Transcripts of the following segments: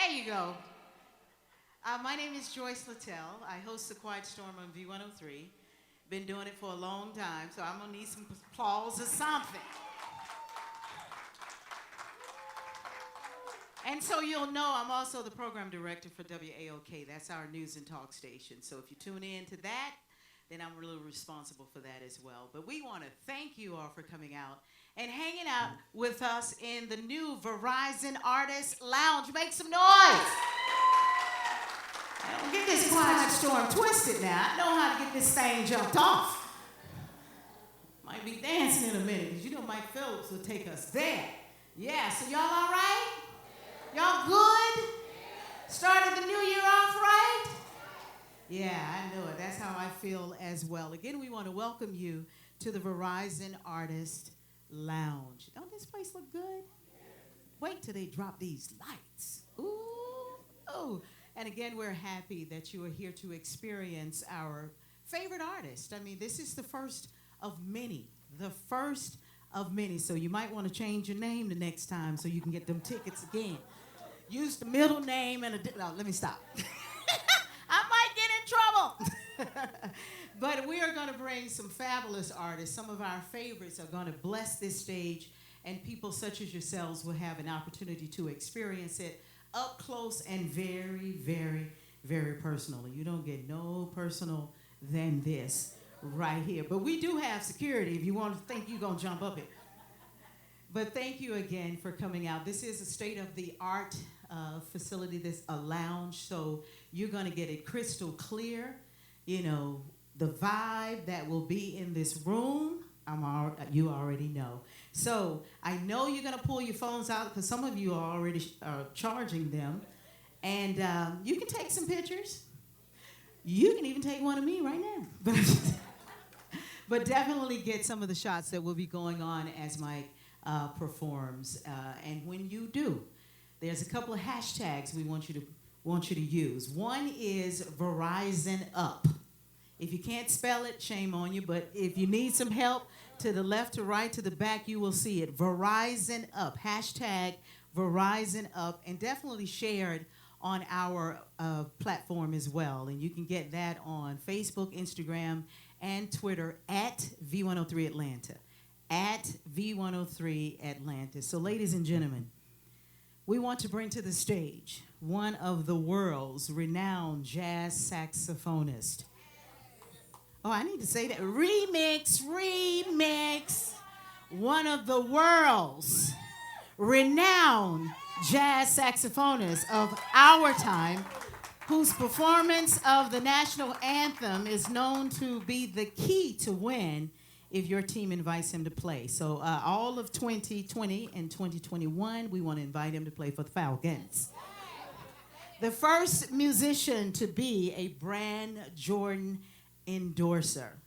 There you go. My name is Joyce Littell. I host the Quiet Storm on V103. Been doing it for a long time, so I'm gonna need some applause or something. And so you'll know I'm also the program director for WAOK. That's our news and talk station. So if you tune in to that, then I'm a little responsible for that as well. But we want to thank you all for coming out and hanging out with us in the new Verizon Artist Lounge. Make some noise. Don't get this Quiet Storm twisted now. I know how to get this thing jumped off. Might be dancing in a minute, because you know Mike Phillips will take us there. Yeah, so y'all all right? Y'all good? Started the new year off right? Yeah, I know it. That's how I feel as well. Again, we want to welcome you to the Verizon Artist Lounge. Don't this place look good? Wait till they drop these lights. Ooh. And again, we're happy that you are here to experience our favorite artist. I mean, this is the first of many. The first of many. So you might want to change your name the next time so you can get them tickets again. Use the middle name and no, let me stop. I might get in trouble. But we are going to bring some fabulous artists. Some of our favorites are going to bless this stage, and people such as yourselves will have an opportunity to experience it up close and very, very, very personally. You don't get no personal than this right here. But we do have security if you want to think you're going to jump up it. But thank you again for coming out. This is a state-of-the-art facility. This a lounge, so you're going to get it crystal clear. You know, the vibe that will be in this room, you already know. So I know you're going to pull your phones out because some of you are already charging them. And you can take some pictures. You can even take one of me right now. But definitely get some of the shots that will be going on as Mike performs. And when you do, there's a couple of hashtags we want you to use. One is Verizon Up. If you can't spell it, shame on you. But if you need some help, to the left, to right, to the back, you will see it. Verizon Up. Hashtag Verizon Up. And definitely share it on our platform as well. And you can get that on Facebook, Instagram, and Twitter at V103 Atlanta. At V103 Atlanta. So ladies and gentlemen, we want to bring to the stage one of the world's renowned jazz saxophonists. Oh, I need to say that. Remix. One of the world's renowned jazz saxophonists of our time, whose performance of the national anthem is known to be the key to win if your team invites him to play. So all of 2020 and 2021, we want to invite him to play for the Falcons. The first musician to be a Brand Jordan endorser.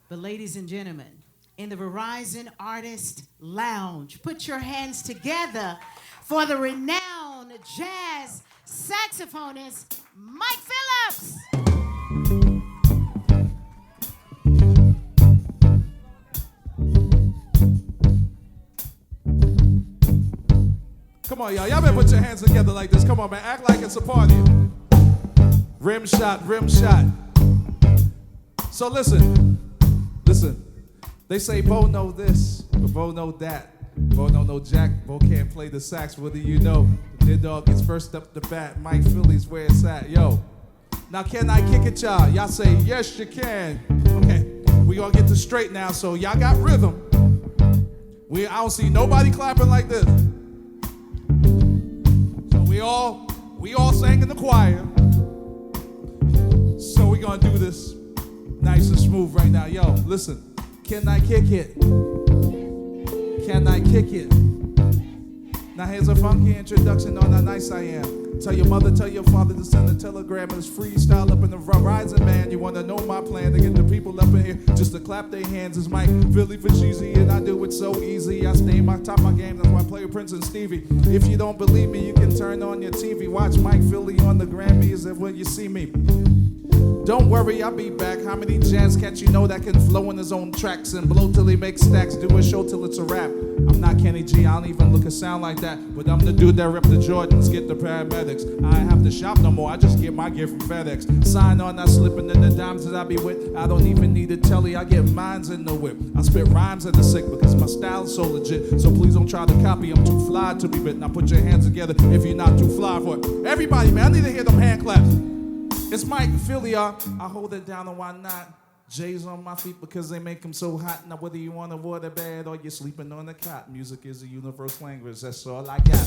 But ladies and gentlemen, in the Verizon Artist Lounge, put your hands together for the renowned jazz saxophonist, Mike Phillips. Come on, y'all. Y'all better put your hands together like this. Come on, man. Act like it's a party. Rim shot. So listen. They say Bo know this, but Bo know that. Bo don't know Jack. Bo can't play the sax. What do you know? The dog is first up the bat. Mike Philly's where it's at. Yo. Now can I kick it, y'all? Y'all say yes, you can. Okay. We gonna get this straight now. So y'all got rhythm. I don't see nobody clapping like this. So we all sang in the choir. So we gonna do this nice and smooth right now. Yo, listen. Can I kick it? Can I kick it? Now here's a funky introduction on how nice I am. Tell your mother, tell your father to send a telegram. It's freestyle up in the Verizon band. You wanna know my plan to get the people up in here just to clap their hands. It's Mike Philly for cheesy, and I do it so easy. I stay my top of my game. That's why I play with Prince and Stevie. If you don't believe me, you can turn on your TV. Watch Mike Philly on the Grammys and when you see me. Don't worry, I'll be back. How many jazz cats you know that can flow in his own tracks and blow till he makes stacks? Do a show till it's a rap. I'm not Kenny G, I don't even look or sound like that. But I'm the dude that ripped the Jordans, get the paramedics. I ain't have to shop no more, I just get my gear from FedEx. Sign on, not slipping in the dimes that I be with. I don't even need a telly, I get mines in the whip. I spit rhymes in the sick because my style's so legit. So please don't try to copy, I'm too fly to be bit. Now put your hands together if you're not too fly for it. Everybody, man, I need to hear them hand claps. It's Mike Philly, y'all. I hold it down and why not? J's on my feet because they make them so hot. Now whether you want to avoid a bed or you're sleeping on the cot, music is a universal language, that's all I got.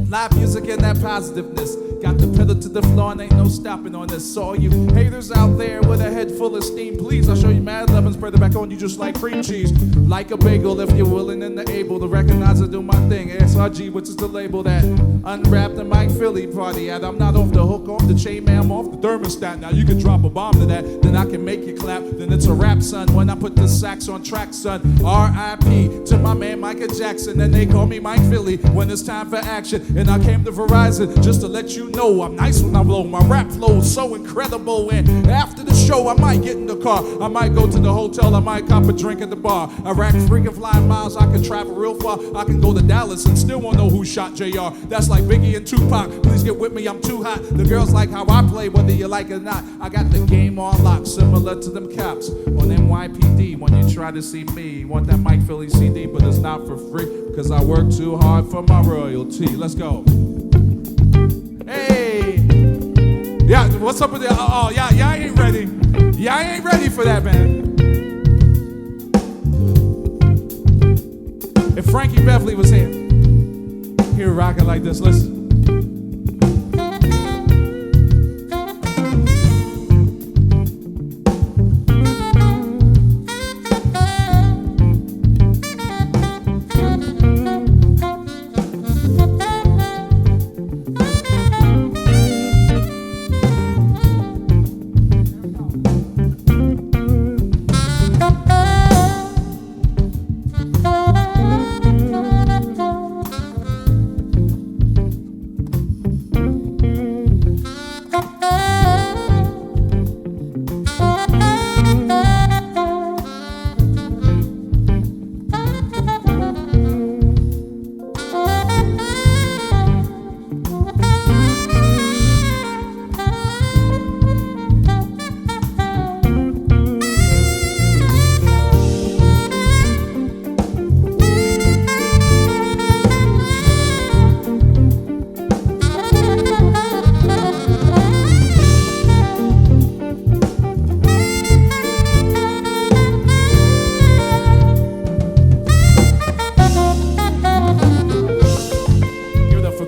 Live music and that positiveness. Got the pedal to the floor and ain't no stopping on this. So all you haters out there with a head full of steam, please, I'll show you mad love and spread it back on you just like cream cheese. Like a bagel if you're willing and able to recognize and do my thing. SRG, which is the label that unwrapped the Mike Philly party at. I'm not off the hook, off the chain, man, I'm off the thermostat. Now you can drop a bomb to that, then I can make you clap. Then it's a rap, son, when I put the sax on track, son. R.I.P. to my man Michael Jackson, and they call me Mike Philly when it's time for action. And I came to Verizon just to let you know I'm nice when I blow. My rap flow is so incredible, and after the show I might get in the car, I might go to the hotel, I might cop a drink at the bar. I rack freaking flying miles, I can travel real far. I can go to Dallas and still won't know who shot JR. That's like Biggie and Tupac, please get with me, I'm too hot. The girls like how I play, whether you like it or not. I got the game on lock, similar to them cops on NYPD. When you try to see me, want that Mike Philly CD, but it's not for free, because I work too hard for my royalty. Let's go. Hey, yeah, what's up with that? Oh, yeah, y'all ain't ready. Y'all ain't ready for that, man. If Frankie Beverly was here, he would rock it like this. Listen.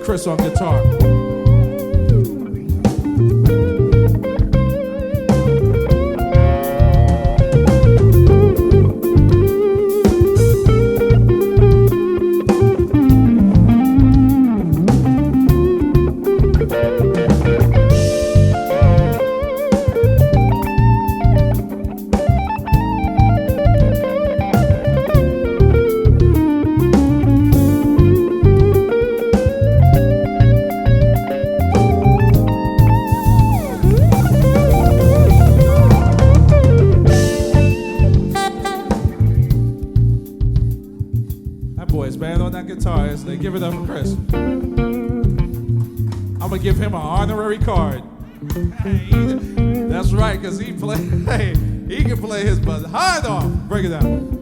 Chris on guitar. Give it up for Chris. I'm gonna give him an honorary card. That's right, cause he play. Hey, he can play his butt hard off. Break it down.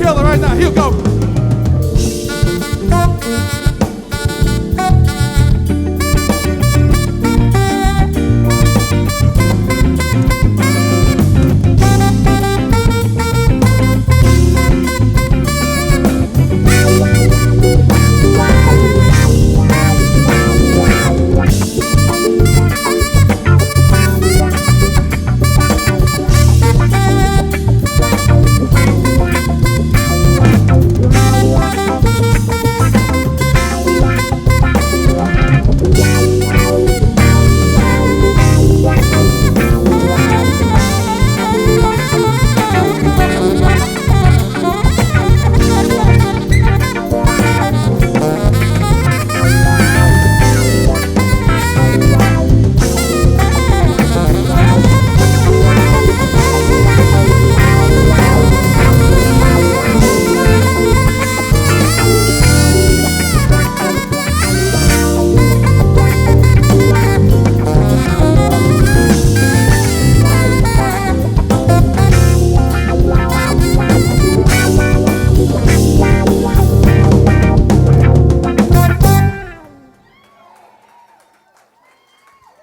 together right now. Here we go.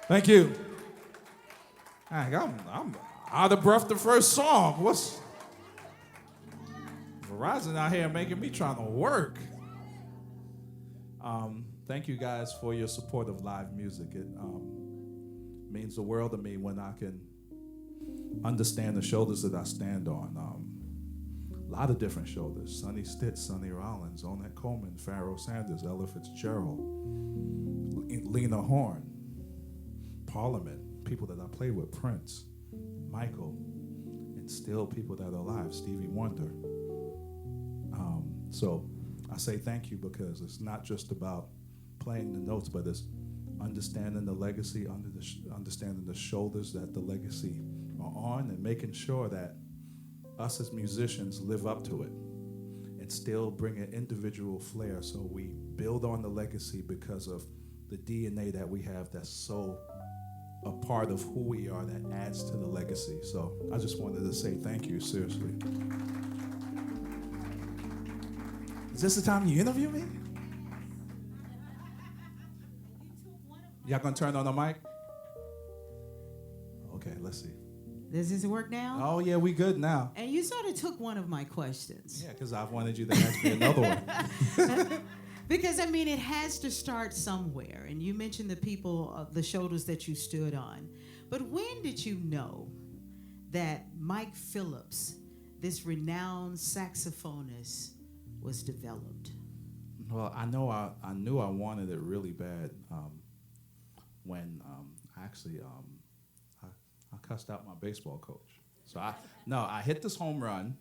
Thank you. I'm out of breath the first song. What's Verizon out here making me trying to work? Thank you guys for your support of live music. It means the world to me when I can understand the shoulders that I stand on. A lot of different shoulders. Sonny Stitt, Sonny Rollins, Ornette Coleman, Pharoah Sanders, Ella Fitzgerald, Lena Horne, Parliament, people that I play with, Prince, Michael, and still people that are alive, Stevie Wonder. So I say thank you because it's not just about playing the notes, but it's understanding the legacy, understanding the shoulders that the legacy are on, and making sure that us as musicians live up to it and still bring an individual flair so we build on the legacy because of the DNA that we have that's so a part of who we are that adds to the legacy. So I just wanted to say thank you, seriously. Is this the time you interview me? Y'all gonna turn on the mic? Okay, let's see. Does this work now? Oh yeah, we good now. And you sort of took one of my questions. Yeah, because I wanted you to ask me another one. Because, I mean, it has to start somewhere. And you mentioned the people, the shoulders that you stood on. But when did you know that Mike Phillips, this renowned saxophonist, was developed? Well, I knew I wanted it really bad when I cussed out my baseball coach. So I hit this home run.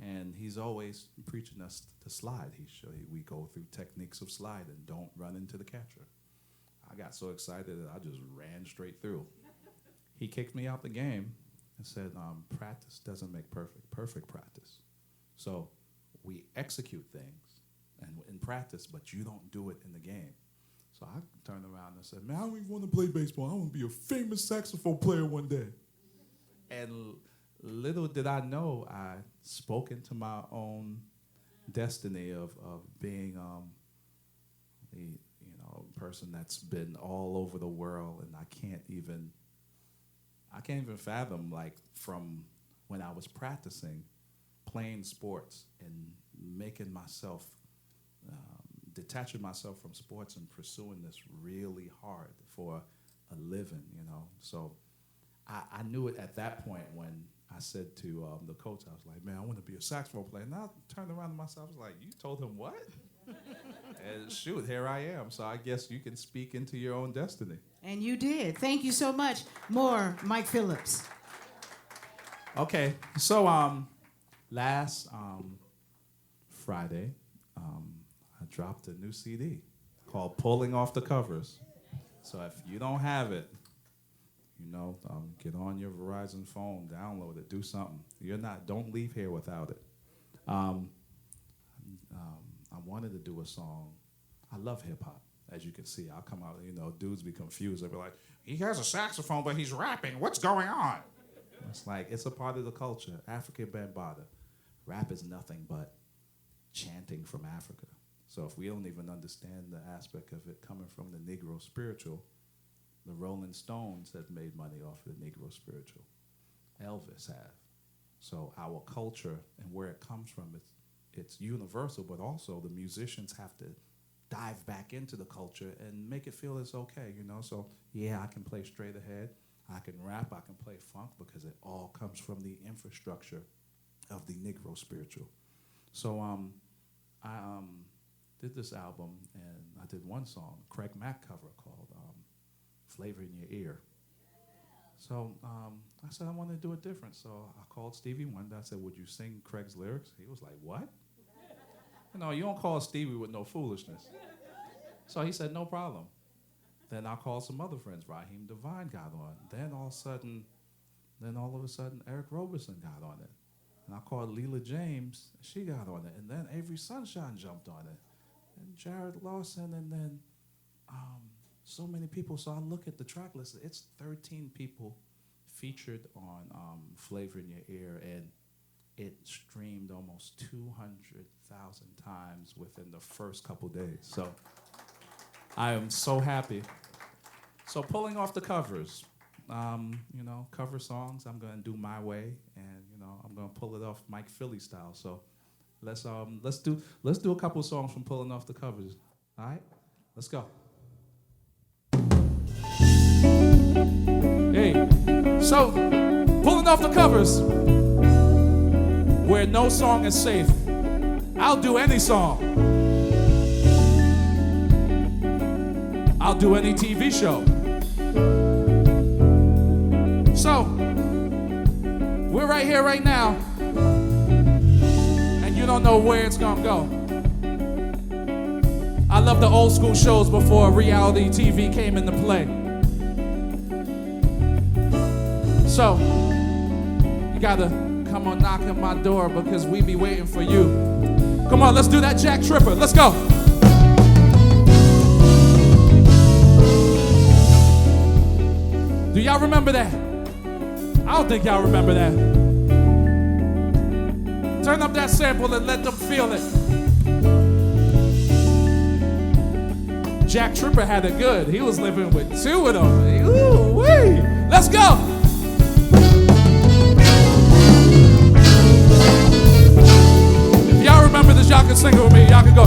And he's always preaching us to slide. We go through techniques of slide and don't run into the catcher. I got so excited that I just ran straight through. He kicked me out the game and said, practice doesn't make perfect, perfect practice. So we execute things and in practice, but you don't do it in the game. So I turned around and said, man, I don't even want to play baseball. I want to be a famous saxophone player one day. And little did I know, I spoke into my own destiny of being a person that's been all over the world, and I can't even fathom, like, from when I was practicing playing sports and making myself detaching myself from sports and pursuing this really hard for a living, So I knew it at that point when I said to the coach, I was like, man, I want to be a saxophone player. And I turned around to myself, I was like, you told him what? And shoot, here I am. So I guess you can speak into your own destiny. And you did. Thank you so much. More Mike Phillips. Okay, so last Friday, I dropped a new CD called Pulling Off the Covers. So if you don't have it, get on your Verizon phone, download it, do something. Don't leave here without it. I wanted to do a song. I love hip hop, as you can see. I'll come out, dudes be confused. They'll be like, he has a saxophone, but he's rapping. What's going on? It's like, it's a part of the culture. African Bambaataa, rap is nothing but chanting from Africa. So if we don't even understand the aspect of it coming from the Negro spiritual, the Rolling Stones have made money off of the Negro spiritual. Elvis have. So our culture and where it comes from, it's universal, but also the musicians have to dive back into the culture and make it feel it's okay, you know? So yeah, I can play straight ahead, I can rap, I can play funk, because it all comes from the infrastructure of the Negro spiritual. So I did this album, and I did one song, Craig Mack cover, called Flavor in Your Ear. So I said I wanted to do it different. So I called Stevie Wonder. I said, would you sing Craig's lyrics? He was like, what? You don't call Stevie with no foolishness. So he said, no problem. Then I called some other friends. Raheem Devine got on. Then all of a sudden, Eric Roberson got on it. And I called Leela James. She got on it. And then Avery Sunshine jumped on it. And Jared Lawson, and then so many people. So I look at the track list. It's 13 people featured on Flavor in Your Ear, and it streamed almost 200,000 times within the first couple days. So I am so happy. So pulling off the covers, cover songs, I'm gonna do my way, and I'm gonna pull it off Mike Philly style. So let's do a couple songs from pulling off the covers. All right, let's go. Hey, so pulling off the covers, where no song is safe. I'll do any song. I'll do any TV show. So, we're right here right now, and you don't know where it's gonna go. I love the old school shows before reality TV came into play. So, you gotta come on, knock on my door, because we be waiting for you. Come on, let's do that Jack Tripper. Let's go. Do y'all remember that? I don't think y'all remember that. Turn up that sample and let them feel it. Jack Tripper had it good. He was living with two of them. Ooh, wee. Let's go. If y'all remember this, y'all can sing it with me. Y'all can go.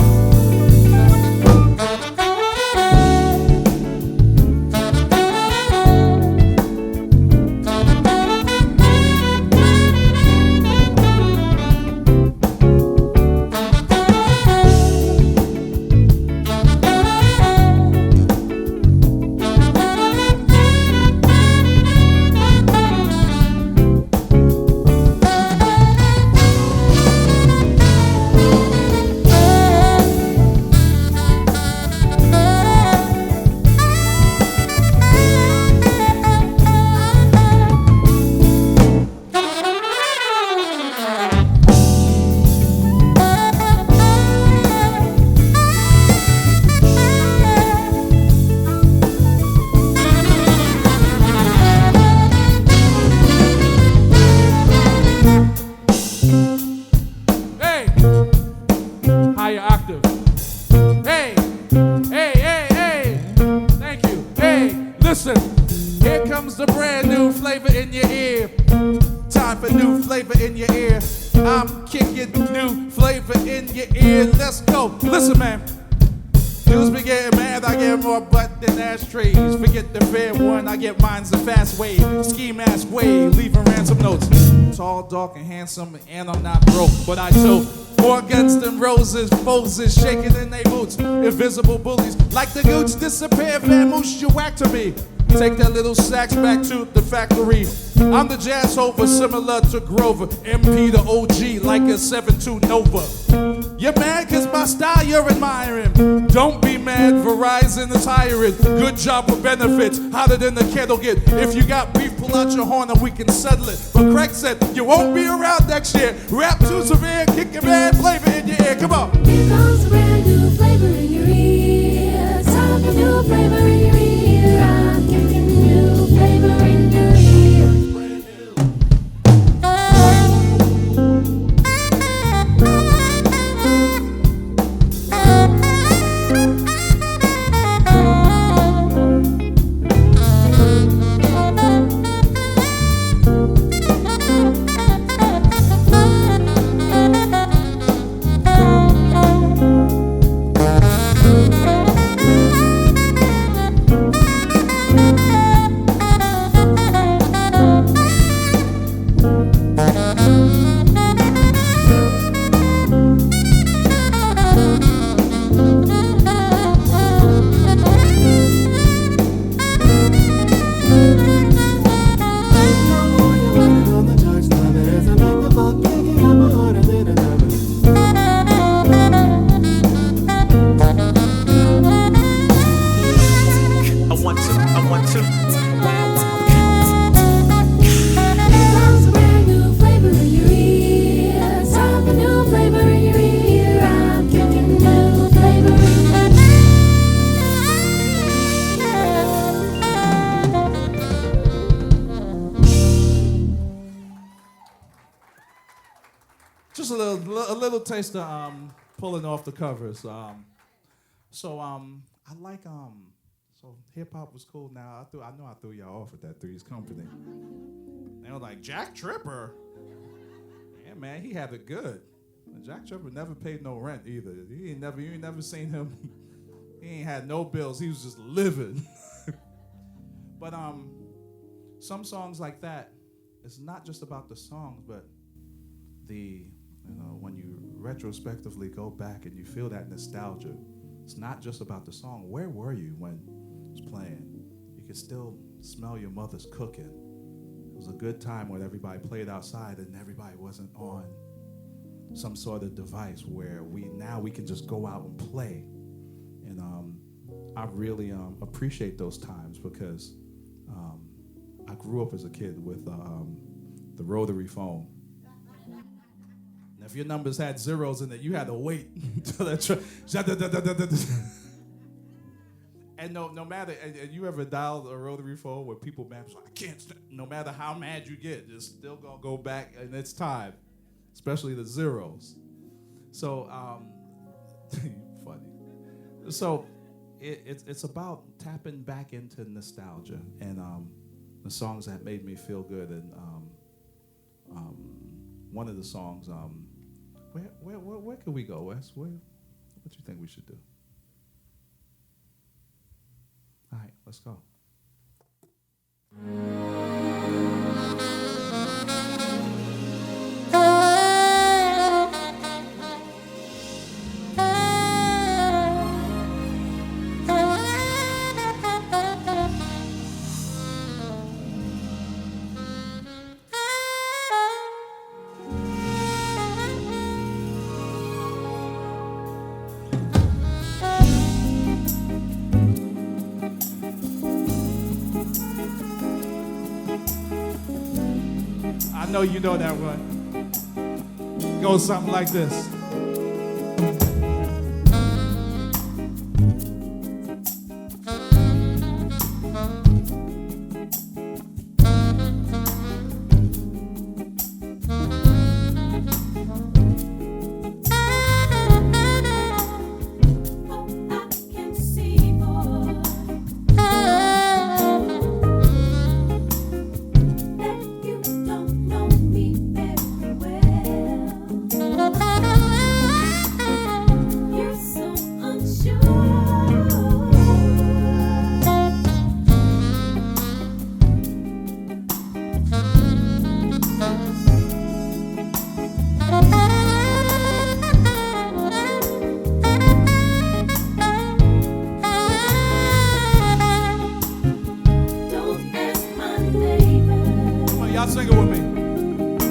Dark and handsome, and I'm not broke, but I tote more guns than roses, Moses shaking in they boots, invisible bullies like the gooch disappear, vamoose, you whack to me. Take that little sax back to the factory. I'm the jazz hover, similar to Grover, MP the OG like a 7-2 Nova. You're mad cause my style you're admiring. Don't be mad, Verizon is hiring. Good job with benefits, hotter than the kettle get. If you got beef, pull out your horn and we can settle it. But Craig said, you won't be around next year. Rap too severe, kick your bad flavor in your ear, come on. Here comes a brand new flavor in your ear. It's time for new flavor in your ear. I'm kicking new flavor in your ear. Just a little taste of pulling off the covers. I like so hip hop was cool. Now I know I threw y'all off with that Three's Company. They were like, Jack Tripper. Yeah, man, he had it good. Jack Tripper never paid no rent either. You ain't never seen him. He ain't had no bills. He was just living. But some songs like that, it's not just about the songs, but when you retrospectively go back and you feel that nostalgia, it's not just about the song. Where were you when it was playing? You could still smell your mother's cooking. It was a good time when everybody played outside and everybody wasn't on some sort of device where we can just go out and play. And I really appreciate those times because I grew up as a kid with the rotary phone. And if your numbers had zeros in it, you had to wait until that and no matter, and you ever dialed a rotary phone where people mad, I can't, no matter how mad you get, it's still gonna go back and it's time, especially the zeros. So, funny. So, it's about tapping back into nostalgia and the songs that made me feel good. And one of the songs, where can we go, Wes? What do you think we should do? All right, let's go. I know you know that one. Goes something like this. Y'all sing it with me.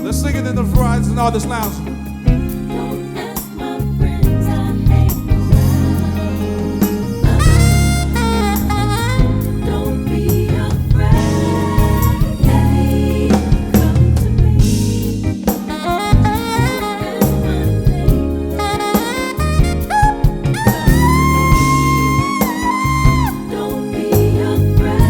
Let's sing it in the Verizon Artist Lounge. Don't ask my friends I hang around. Don't be afraid. Come to me. Don't ask my neighbor. Don't be afraid.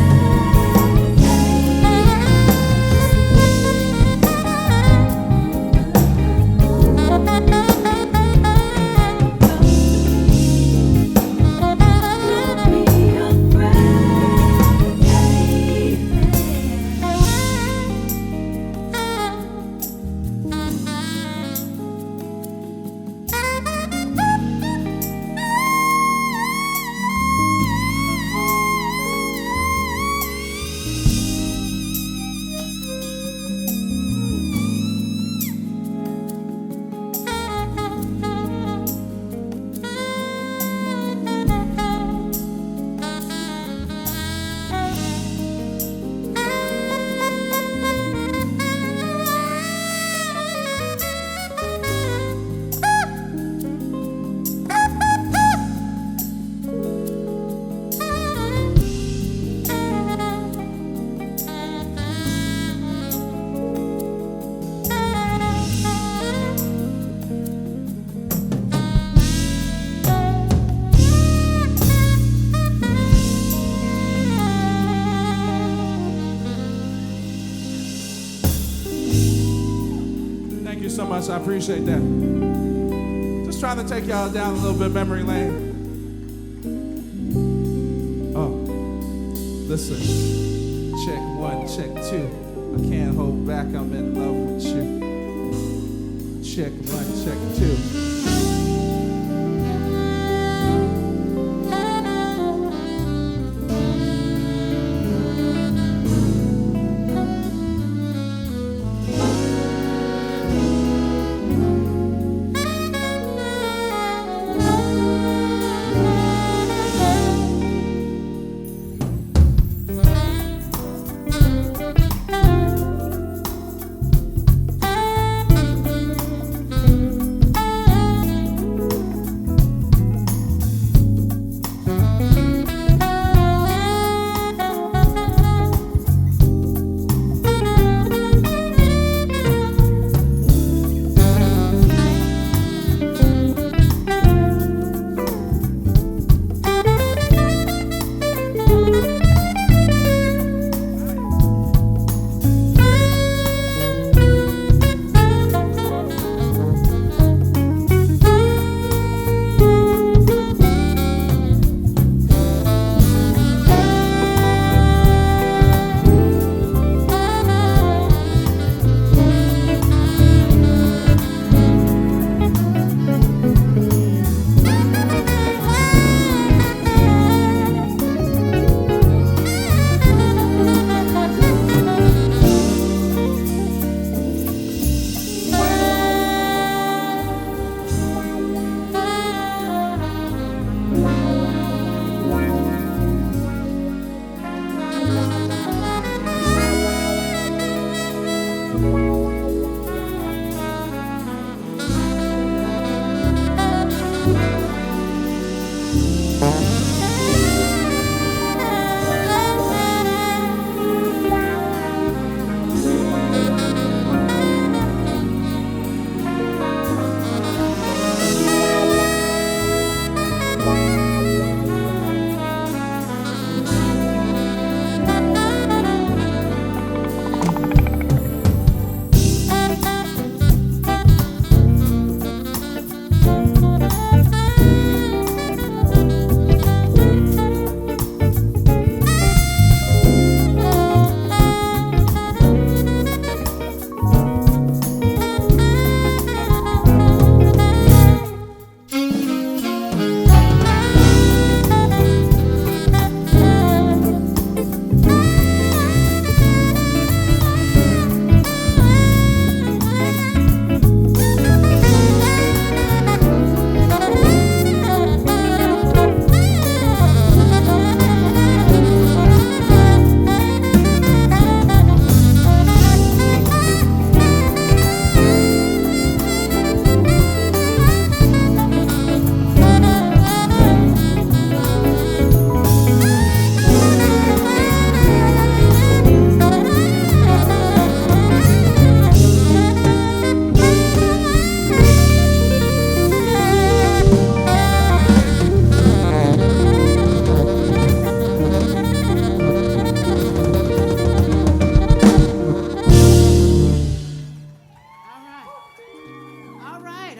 you so much. I appreciate that. Just trying to take y'all down a little bit memory lane. Oh, listen. Check 1, check 2. I can't hold back. I'm in love with you. Check 1, check 2.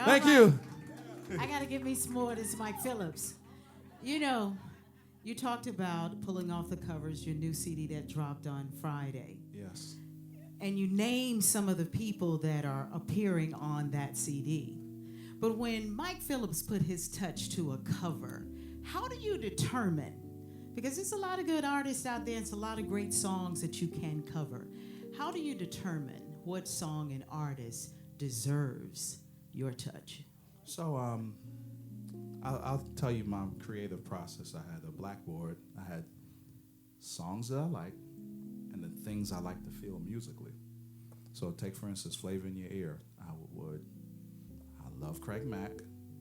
Thank you. I got to give me some more of this Mike Phillips. You know, you talked about pulling off the covers, your new CD that dropped on Friday. Yes. And you named some of the people that are appearing on that CD. But when Mike Phillips put his touch to a cover, how do you determine? Because there's a lot of good artists out there, and it's a lot of great songs that you can cover. How do you determine what song and artist deserves your touch? So I'll tell you my creative process. I had a blackboard. I had songs that I like and the things I like to feel musically. So take, for instance, Flavor in Your Ear. I love Craig Mack,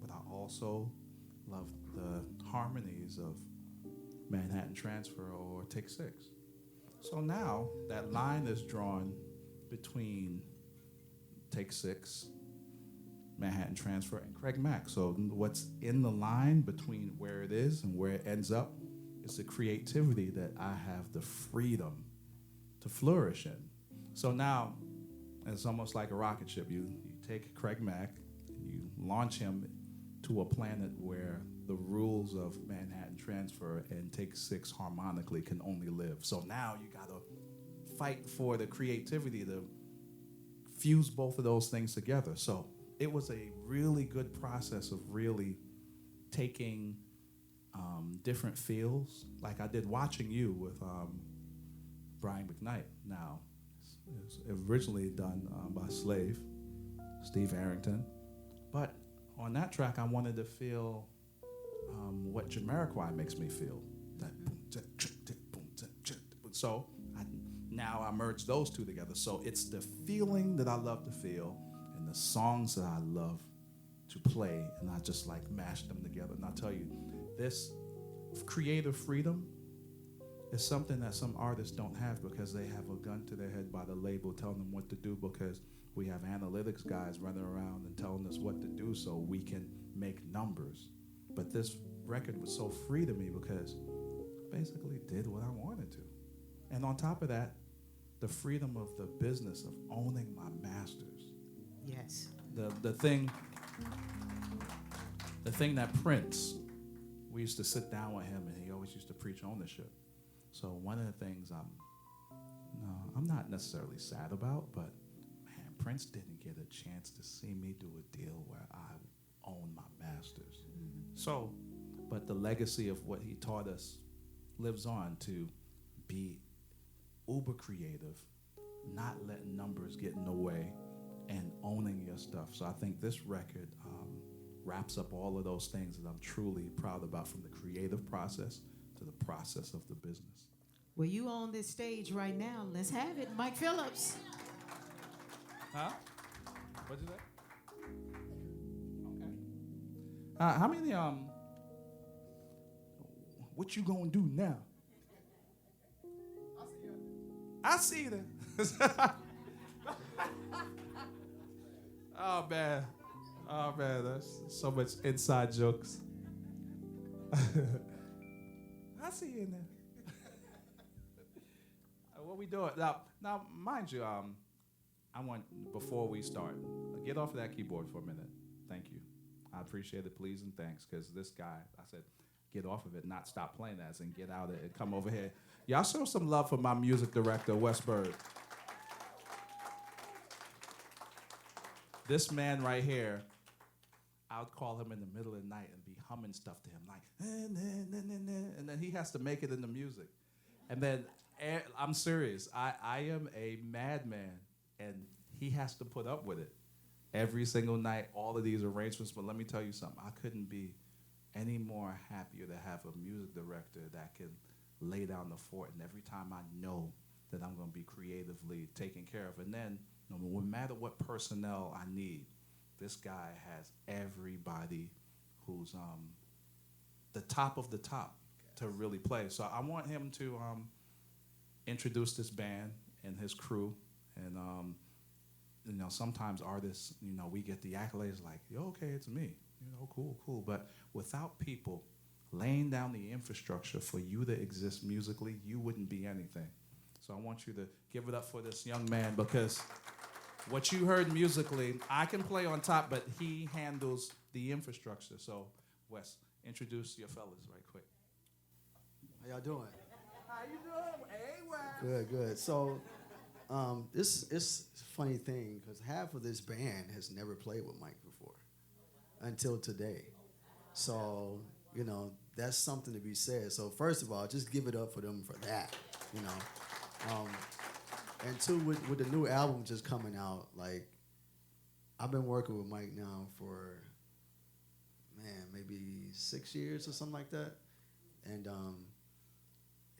but I also love the harmonies of Manhattan Transfer or Take 6. So now that line is drawn between Take 6, Manhattan Transfer, and Craig Mack. So what's in the line between where it is and where it ends up is the creativity that I have the freedom to flourish in. So now, And it's almost like a rocket ship. You take Craig Mack, you launch him to a planet where the rules of Manhattan Transfer and Take Six harmonically can only live. So now you gotta fight for the creativity to fuse both of those things together. So it was a really good process of really taking different feels, like I did Watching You with Brian McKnight. Now, it's originally done by Slave, Steve Arrington. But on that track, I wanted to feel what Jamiroquai makes me feel. That boom, boom, so now I merged those two together. So it's the feeling that I love to feel and the songs that I love to play, and I just like mash them together. And I'll tell you, this creative freedom is something that some artists don't have because they have a gun to their head by the label telling them what to do, because we have analytics guys running around and telling us what to do so we can make numbers. But this record was so free to me because I basically did what I wanted to. And on top of that, the freedom of the business of owning my masters. Yes. The thing that Prince, we used to sit down with him and he always used to preach ownership. So one of the things I'm not necessarily sad about, but man, Prince didn't get a chance to see me do a deal where I own my masters. Mm-hmm. So, but the legacy of what he taught us lives on, to be uber creative, not letting numbers get in the way, and owning your stuff. So I think this record wraps up all of those things that I'm truly proud about, from the creative process to the process of the business. Well, you on this stage right now. Let's have it, Mike Phillips. Huh? What'd you say? Okay. How many what you gonna do now? I see you there. Oh man, that's so much inside jokes. I see you in there. What we doing now? Mind you, I want, before we start, get off of that keyboard for a minute. Thank you. I appreciate it. Please and thanks, because this guy, I said, get off of it, not stop playing that, and get out of it and come over here. Y'all show some love for my music director, Wes Bird. This man right here, I would call him in the middle of the night and be humming stuff to him, like, and then he has to make it in the music. And then, I'm serious, I am a madman, and he has to put up with it every single night, all of these arrangements. But let me tell you something, I couldn't be any more happier to have a music director that can lay down the fort, and every time I know that I'm gonna be creatively taken care of. And then, no matter what personnel I need, this guy has everybody who's the top of the top to really play. So I want him to introduce this band and his crew. And sometimes artists, we get the accolades like, "Yo, okay, it's me." Cool. But without people laying down the infrastructure for you to exist musically, you wouldn't be anything. So I want you to give it up for this young man, because what you heard musically, I can play on top, but he handles the infrastructure. So, Wes, introduce your fellas right quick. How y'all doing? How you doing? Hey, Wes. Good. So, it's a funny thing, because half of this band has never played with Mike before until today. So, that's something to be said. So, first of all, just give it up for them for that, And two, with the new album just coming out, like, I've been working with Mike now for, maybe 6 years or something like that. And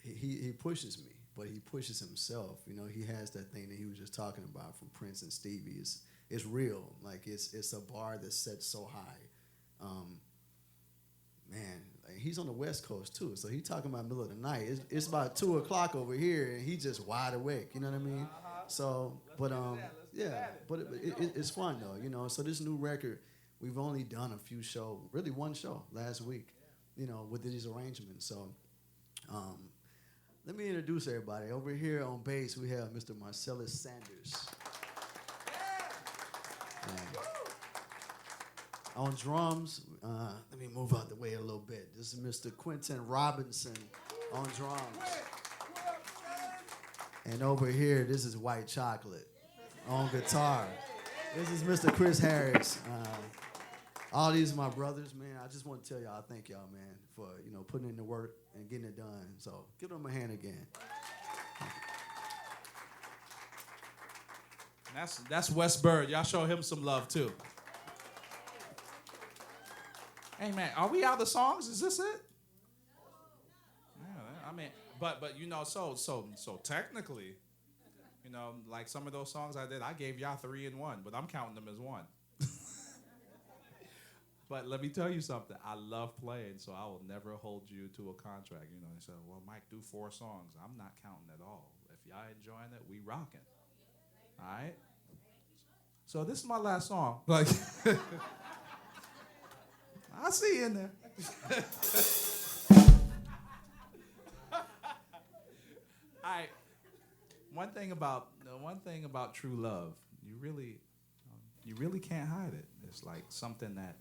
he pushes me, but he pushes himself. He has that thing that he was just talking about from Prince and Stevie. It's real. Like, it's a bar that's set so high. Like, he's on the West Coast too, so he talking about middle of the night. It's about 2 o'clock over here, and he just wide awake. You know what I mean? So, but it's fun though. So this new record, we've only done a few shows, really one show last week, with these arrangements. So, let me introduce everybody. Over here on bass, we have Mr. Marcellus Sanders. On drums, let me move out the way a little bit. This is Mr. Quentin Robinson on drums. And over here, this is White Chocolate on guitar. This is Mr. Chris Harris. All these are my brothers, man. I just want to tell y'all, thank y'all, man, for putting in the work and getting it done. So give them a hand again. That's Wes Bird. Y'all show him some love too. Hey man, are we out of songs? Is this it? Yeah, I mean, but so technically, like some of those songs I did, I gave y'all 3 in 1, but I'm counting them as one. But let me tell you something. I love playing, so I will never hold you to a contract. They say, well, Mike, do 4 songs. I'm not counting at all. If y'all enjoying it, we rocking. All right? So this is my last song. Like, I see you in there. All right. One thing about true love, you really can't hide it. It's like something that,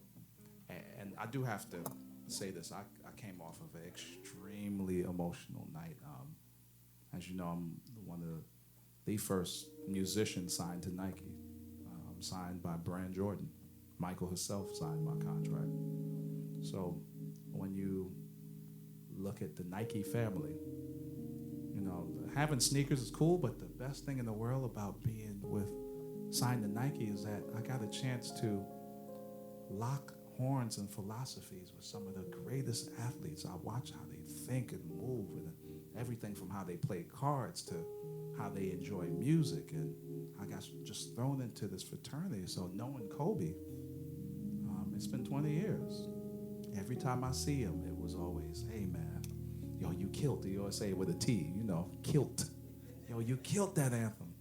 and I do have to say this. I came off of an extremely emotional night. As you know, I'm one of the first musicians signed to Nike. Signed by Brand Jordan. Michael himself signed my contract. So when you look at the Nike family, having sneakers is cool, but the best thing in the world about being signed to Nike is that I got a chance to lock horns and philosophies with some of the greatest athletes. I watch how they think and move, and everything from how they play cards to how they enjoy music. And I got just thrown into this fraternity. So knowing Kobe, it's been 20 years. Every time I see him, it was always, hey man, yo, you killed it. You always say it with a T, kilt. Yo, you killed that anthem.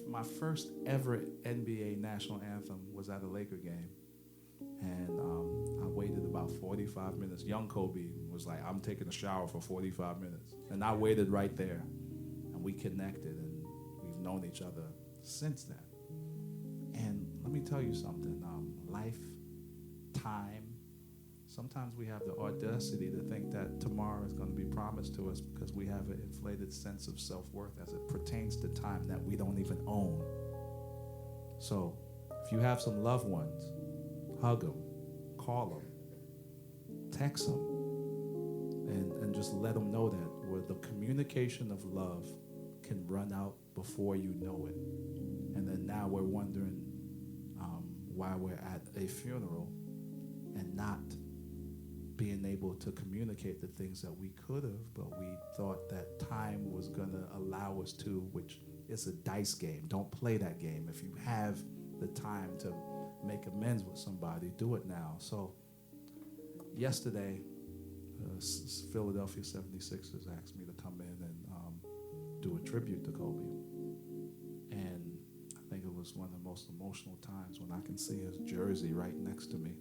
My first ever NBA national anthem was at a Laker game. And I waited about 45 minutes. Young Kobe was like, I'm taking a shower for 45 minutes. And I waited right there. And we connected, and we've known each other since then. And let me tell you something. Life, time, sometimes we have the audacity to think that tomorrow is going to be promised to us because we have an inflated sense of self-worth as it pertains to time that we don't even own. So if you have some loved ones, hug them, call them, text them, and just let them know that where the communication of love can run out before you know it. And then now we're wondering why we're at a funeral and not being able to communicate the things that we could have, but we thought that time was going to allow us to, which is a dice game. Don't play that game. If you have the time to make amends with somebody, do it now. So yesterday, Philadelphia 76ers asked me to come in and do a tribute to Kobe. And I think it was one of the most emotional times when I can see his jersey right next to me.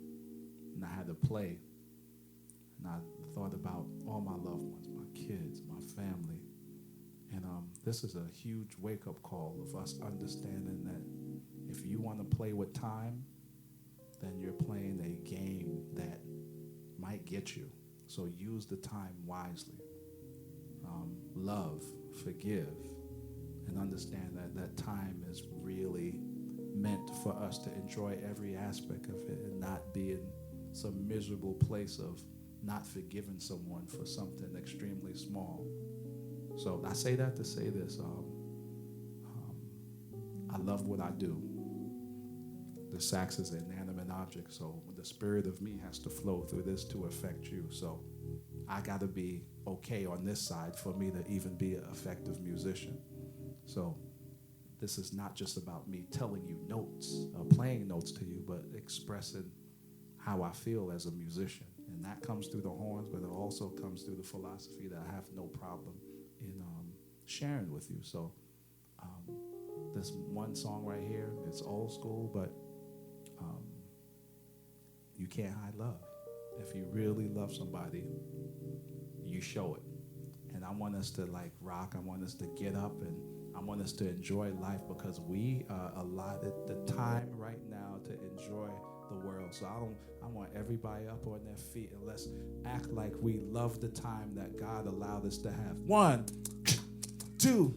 And I had to play. And I thought about all my loved ones, my kids, my family. And this is a huge wake-up call of us understanding that if you want to play with time, then you're playing a game that might get you. So use the time wisely. Love, forgive, and understand that time is really meant for us to enjoy every aspect of it and not be in some miserable place of not forgiving someone for something extremely small. So I say that to say this. I love what I do. The sax is an inanimate object, so the spirit of me has to flow through this to affect you. So I got to be okay on this side for me to even be an effective musician. So this is not just about me telling you notes, playing notes to you, but expressing how I feel as a musician. And that comes through the horns, but it also comes through the philosophy that I have no problem in sharing with you. So this one song right here, it's old school, but you can't hide love. If you really love somebody, you show it. And I want us to rock. I want us to get up, and I want us to enjoy life because we are allotted the time right now to enjoy the world. So I want everybody up on their feet, and let's act like we love the time that God allowed us to have. 1, 2,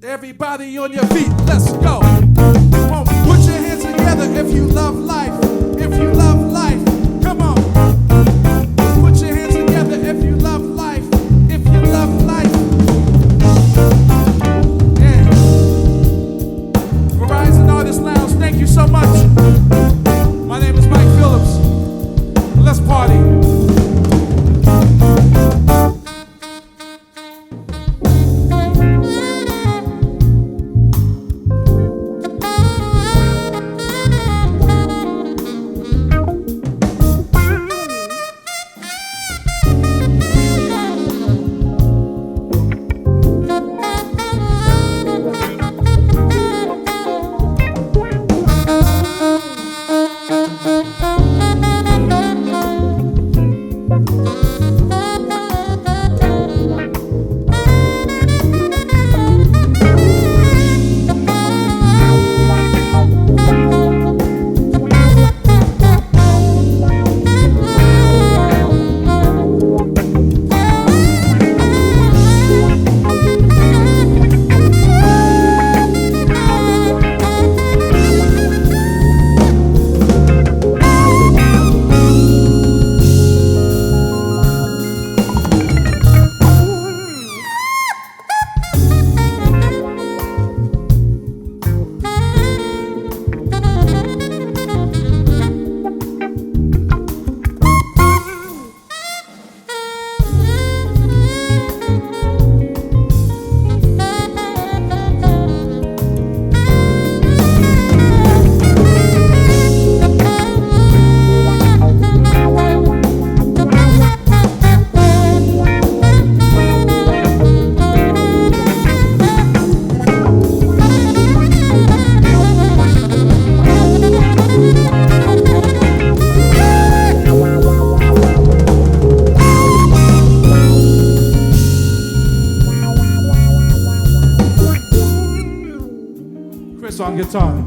everybody on your feet, let's go. Come on, put your hands together if you love life. If you love life, come on. Put your hands together if you love life. If you love life. Yeah. Verizon Artist Lounge, thank you so much. My name is Mike Phillips. Let's party. Chris on guitar.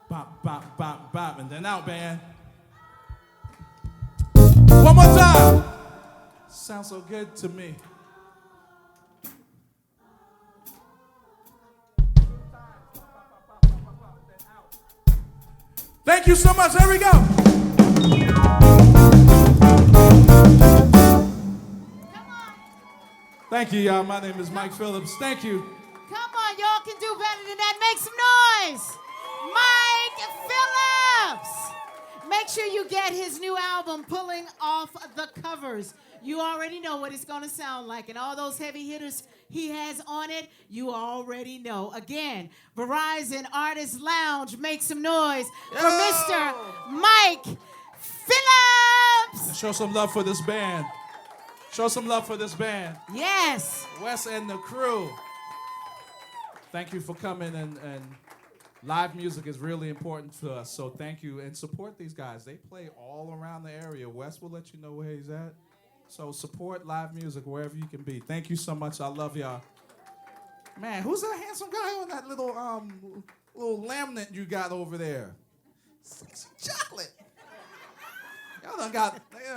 Bop, bop, bop, bop, and then out, band. One more time. Sounds so good to me. Thank you so much. Here we go. Thank you, y'all. My name is Mike Phillips. Thank you. Come on, y'all can do better than that. Make some noise. Mike Phillips. Make sure you get his new album, Pulling Off the Covers. You already know what it's going to sound like. And all those heavy hitters he has on it, you already know. Again, Verizon Artist Lounge, make some noise for Mr. Mike Phillips. And show some love for this band. Show some love for this band. Yes. Wes and the crew. Thank you for coming, and live music is really important to us, so thank you. And support these guys. They play all around the area. Wes will let you know where he's at. So support live music wherever you can be. Thank you so much. I love y'all. Man, who's that handsome guy on that little laminate you got over there? Sexy chocolate. Y'all done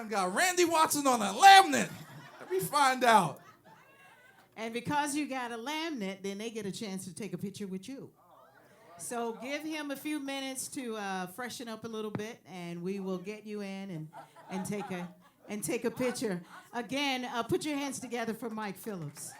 got Randy Watson on a laminate. Let me find out. And because you got a laminate, then they get a chance to take a picture with you. So give him a few minutes to freshen up a little bit, and we will get you in and take a picture. Again, put your hands together for Mike Phillips.